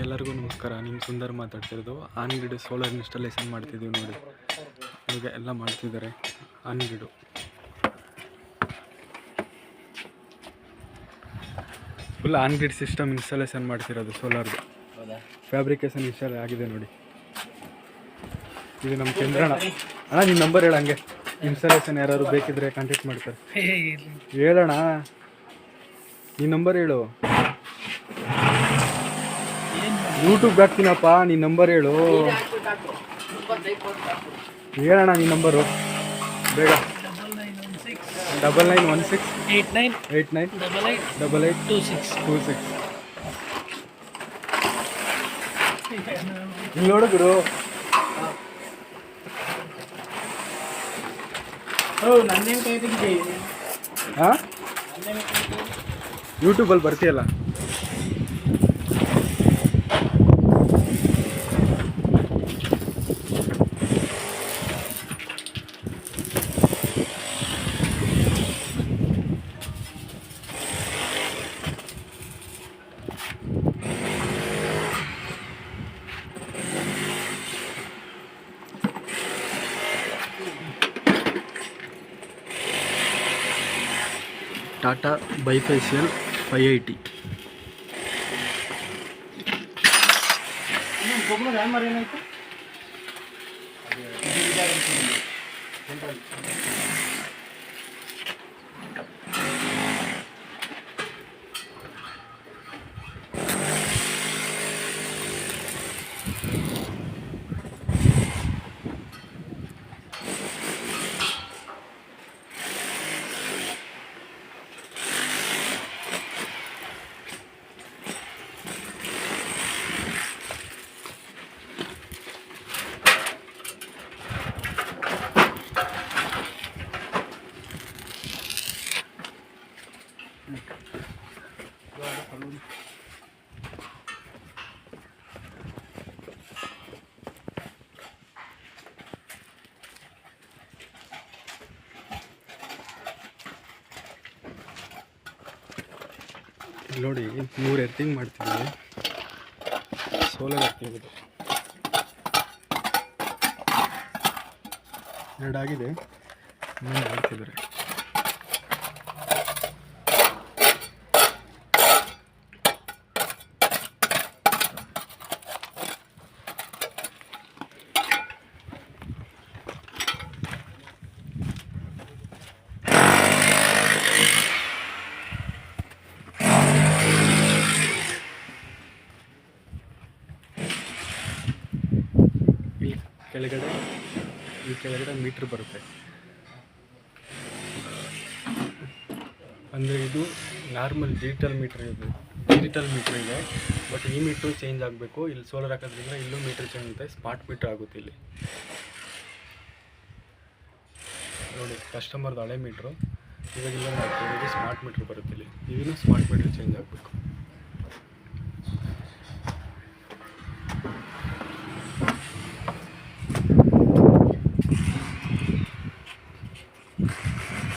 ಎಲ್ಲರಿಗೂ ನಮಸ್ಕಾರ. ನಿಮ್ಮ ಸುಂದರ್ ಮಾತಾಡ್ತಿರೋದು. ಆನ್ಗ್ರಿಡ್ ಸೋಲಾರ್ ಇನ್ಸ್ಟಾಲೇಷನ್ ಮಾಡ್ತಿದ್ದೀವಿ ನೋಡಿ. ಈಗ ಎಲ್ಲ ಮಾಡ್ತಿದ್ದಾರೆ ಆನ್ಗ್ರಿಡು. ಫುಲ್ ಆನ್ಗ್ರಿಡ್ ಸಿಸ್ಟಮ್ ಇನ್ಸ್ಟಾಲೇಷನ್ ಮಾಡ್ತಿರೋದು ಸೋಲಾರ್ದು. ಫ್ಯಾಬ್ರಿಕೇಶನ್ ಇನ್ಸ್ಟಾಲ್ ಆಗಿದೆ ನೋಡಿ. ಇದು ನಮ್ಮ ಚಂದ್ರಣ್ಣ. ಅಣ್ಣ ನಿಮ್ಮ ನಂಬರ್ ಹೇಳ, ಹಂಗೆ ಇನ್ಸ್ಟಾಲೇಷನ್ ಯಾರು ಬೇಕಿದ್ರೆ ಕಾಂಟ್ಯಾಕ್ಟ್ ಮಾಡ್ತಾರೆ. ಹೇಳೋಣ, ಈ ನಂಬರ್ ಹೇಳು. ಯೂಟ್ಯೂಬ್ ಹಾಕ್ತೀನಪ್ಪ, ನೀನು ನಂಬರ್ ಹೇಳು. ಹೇಳೋಣ ನೀನು ನಂಬರು ಬೇಗ. 991689888826 ಇಲ್ಲಿ ನೋಡು ಗುರು. ಹಾಂ, ಯೂಟ್ಯೂಬಲ್ಲಿ ಬರ್ತೀಯಲ್ಲ. ಟಾಟಾ ಬೈಫೇಸಿಯಲ್ 580. ನೋಡಿ, 3 ಎರ್ತಿಂಗ್ ಮಾಡ್ತಿದ್ದೀವಿ. ಸೋಲಾರ್ ಎರ್ತಿಂಗ್ ಇದು 2 ಆಗಿದೆ, ಇನ್ನೂ ಮಾಡ್ತಿದ್ದಾರೆ. ಈ ಕೆಳಗಡೆ ಮೀಟ್ರ್ ಬರುತ್ತೆ. ಅಂದರೆ ಇದು ನಾರ್ಮಲ್ ಡಿಜಿಟಲ್ ಮೀಟ್ರ್ ಇದೆ. ಬಟ್ ಈ ಮೀಟ್ರು ಚೇಂಜ್ ಆಗಬೇಕು. ಇಲ್ಲಿ ಸೋಲಾರ್ ಹಾಕೋದ್ರಿಂದ ಇಲ್ಲೂ ಮೀಟ್ರ್ ಚೇಂಜ್ ಆಗುತ್ತೆ. ಸ್ಮಾರ್ಟ್ ಮೀಟ್ರ್ ಆಗುತ್ತೆ ಇಲ್ಲಿ ನೋಡಿ. ಕಸ್ಟಮರ್ದು ಹಳೆ ಮೀಟ್ರು ಇವಾಗ ಇಲ್ಲ ಮಾಡ್ತೀವಿ, ಇದು ಸ್ಮಾರ್ಟ್ ಮೀಟ್ರ್ ಬರುತ್ತೆ ಇಲ್ಲಿ. ಇದನ್ನು ಸ್ಮಾರ್ಟ್ ಮೀಟ್ರ್ ಚೇಂಜ್ ಆಗಬೇಕು.